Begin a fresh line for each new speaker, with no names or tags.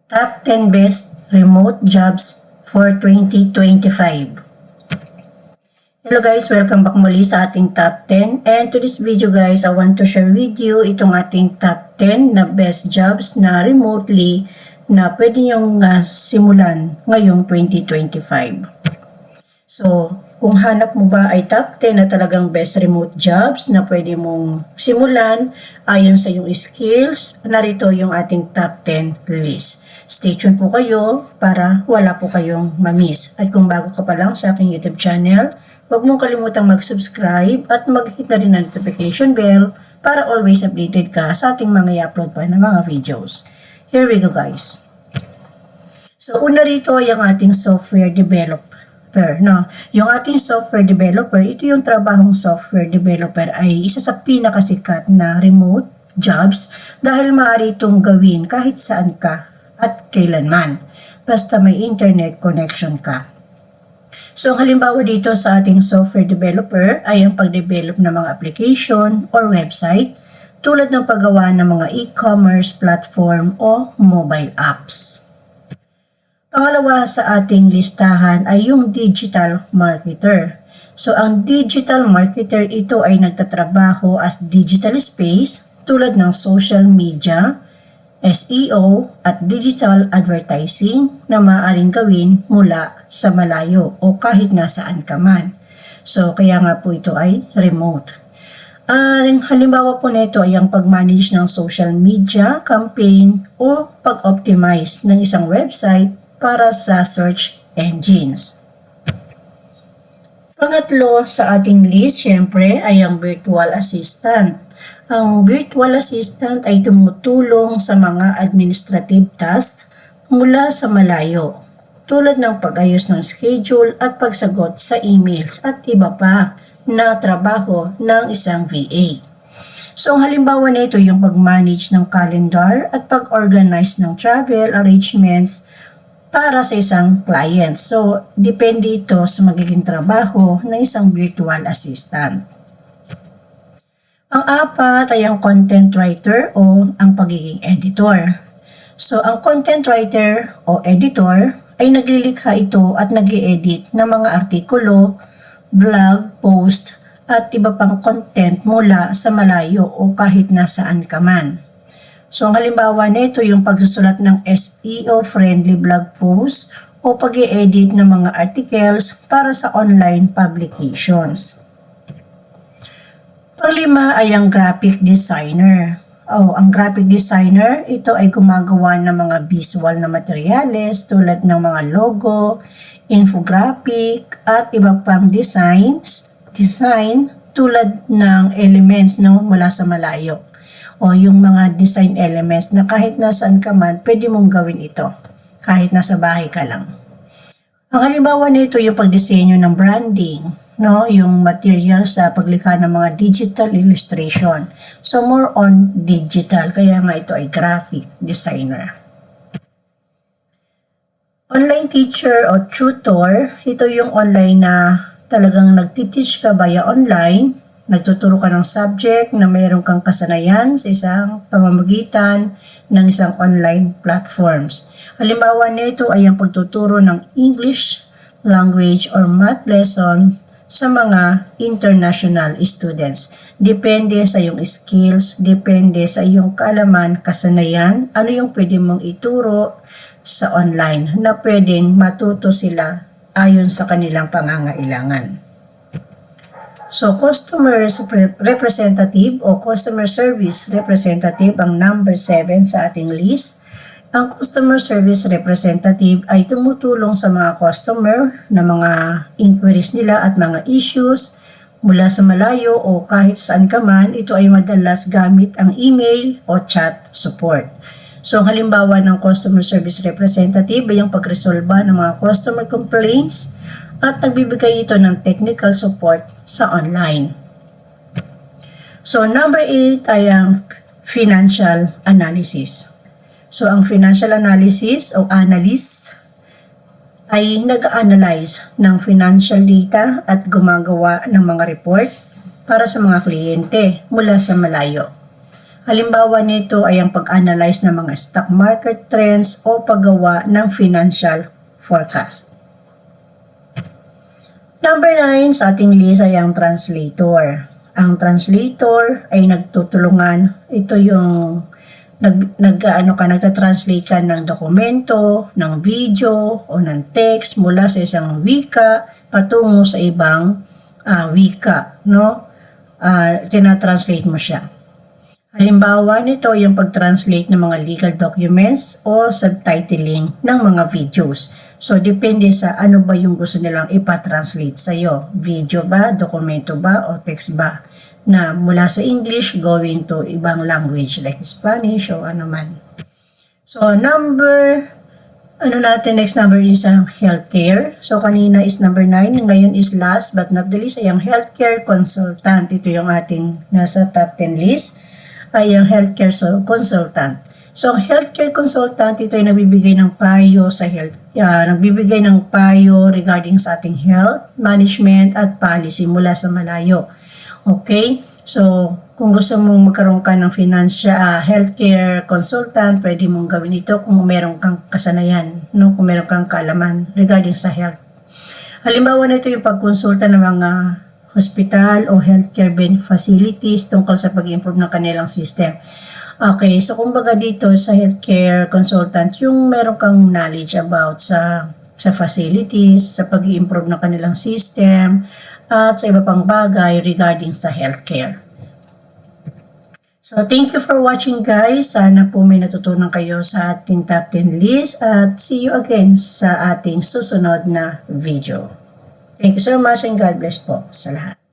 Top 10 Best Remote Jobs for 2025. Hello guys, welcome back muli sa ating top 10. And to this video guys, I want to share with you itong ating top 10 na best jobs na remotely na pwede nyong simulan ngayong 2025. So, kung hanap mo ba ay top 10 na talagang best remote jobs na pwede mong simulan ayon sa iyong skills, narito yung ating top 10 list. Stay tuned po kayo para wala po kayong ma-miss. At kung bago ka pa lang sa aking YouTube channel, huwag mong kalimutang mag-subscribe at mag-hit na rin ang notification bell para always updated ka sa ating mga i-upload pa na mga videos. Here we go guys. So una rito ay ang ating software developer. No? Yung ating software developer, ito yung trabahong software developer ay isa sa pinakasikat na remote jobs dahil maaari itong gawin kahit saan ka at kailanman. Basta may internet connection ka. So, ang halimbawa dito sa ating software developer ay ang pag-develop ng mga application or website tulad ng paggawa ng mga e-commerce platform o mobile apps. Pangalawa sa ating listahan ay yung digital marketer. So, ang digital marketer ito ay nagtatrabaho as digital space tulad ng social media, SEO at digital advertising na maaaring gawin mula sa malayo o kahit nasaan ka man. So, kaya nga po ito ay remote. Ang halimbawa po nito ay ang pag-manage ng social media campaign o pag-optimize ng isang website para sa search engines. Pangatlo sa ating list, syempre, ay ang virtual assistant. Ang virtual assistant ay tumutulong sa mga administrative tasks mula sa malayo, tulad ng pag-ayos ng schedule at pagsagot sa emails at iba pa na trabaho ng isang VA. So, ang halimbawa nito yung pag-manage ng calendar at pag-organize ng travel arrangements para sa isang client. So, depende ito sa magiging trabaho ng isang virtual assistant. Ang apat ay ang content writer o ang pagiging editor. So, ang content writer o editor ay naglilikha ito at nag-i-edit ng mga artikulo, blog, post, at iba pang content mula sa malayo o kahit nasaan ka man. So, ang halimbawa nito yung pagsusulat ng SEO-friendly blog post o pag-i-edit ng mga articles para sa online publications. Panglima ay ang graphic designer. Ang graphic designer, ito ay gumagawa ng mga visual na materyales tulad ng mga logo, infographic, at iba pang design tulad ng elements mula sa malayo. O yung mga design elements na kahit nasaan ka man, pwede mong gawin ito. Kahit nasa bahay ka lang. Ang halimbawa nito yung pagdisenyo ng branding, yung material sa paglikha ng mga digital illustration. So, more on digital. Kaya nga ito ay graphic designer. Online teacher o tutor, ito yung online na talagang nagtiteach ka via online. Nagtuturo ka ng subject na mayroon kang kasanayan sa isang pamamagitan ng isang online platforms. Halimbawa nito ay ang pagtuturo ng English language or math lesson sa mga international students. Depende sa iyong skills, depende sa iyong kaalaman, kasanayan, ano yung pwede mong ituro sa online na pwedeng matuto sila ayon sa kanilang pangangailangan. So, customer representative o customer service representative ang number 7 sa ating list. Ang customer service representative ay tumutulong sa mga customer na mga inquiries nila at mga issues mula sa malayo o kahit saan ka man. Ito ay madalas gamit ang email o chat support. So, ang halimbawa ng customer service representative ay ang pagresolba ng mga customer complaints at nagbibigay ito ng technical support sa online. So, number 8 ay ang financial analysis. So, ang financial analysis o analyst ay nag-analyze ng financial data at gumagawa ng mga report para sa mga kliyente mula sa malayo. Halimbawa nito ay ang pag-analyze ng mga stock market trends o paggawa ng financial forecast. Number 9 sa ating list ay ang translator. Ang translator ay nagtutulungan. Ito yung nagta-translate ka ng dokumento, ng video o ng text mula sa isang wika patungo sa ibang wika, no? Tina-translate mo siya. Halimbawa nito yung pag-translate ng mga legal documents o subtitling ng mga videos. So, depende sa ano ba yung gusto nilang ipa-translate sa'yo. Video ba, dokumento ba, o text ba? Na mula sa English going to ibang language like Spanish o ano man. So, next number is ang healthcare. So, kanina is number 9. Ngayon is last but not the least ay ang healthcare consultant. Ito yung ating nasa top 10 list. Ay ang healthcare consultant. So, ang healthcare consultant, ito ay nagbibigay ng payo sa health. Nagbibigay ng payo regarding sa ating health, management, at policy mula sa malayo. Okay? So, kung gusto mong magkaroon ka ng healthcare consultant, pwede mong gawin ito kung meron kang kasanayan, no? Kung meron kang kaalaman regarding sa health. Halimbawa na ito yung pagkonsulta ng mga hospital o healthcare facilities tungkol sa pag-improve ng kanilang system. Okay, so kumbaga dito sa healthcare consultant, yung meron kang knowledge about sa facilities, sa pag-improve ng kanilang system, at sa iba pang bagay regarding sa healthcare. So, thank you for watching guys. Sana po may natutunan kayo sa ating top 10 list at see you again sa ating susunod na video. Thank you so much and God bless po sa lahat.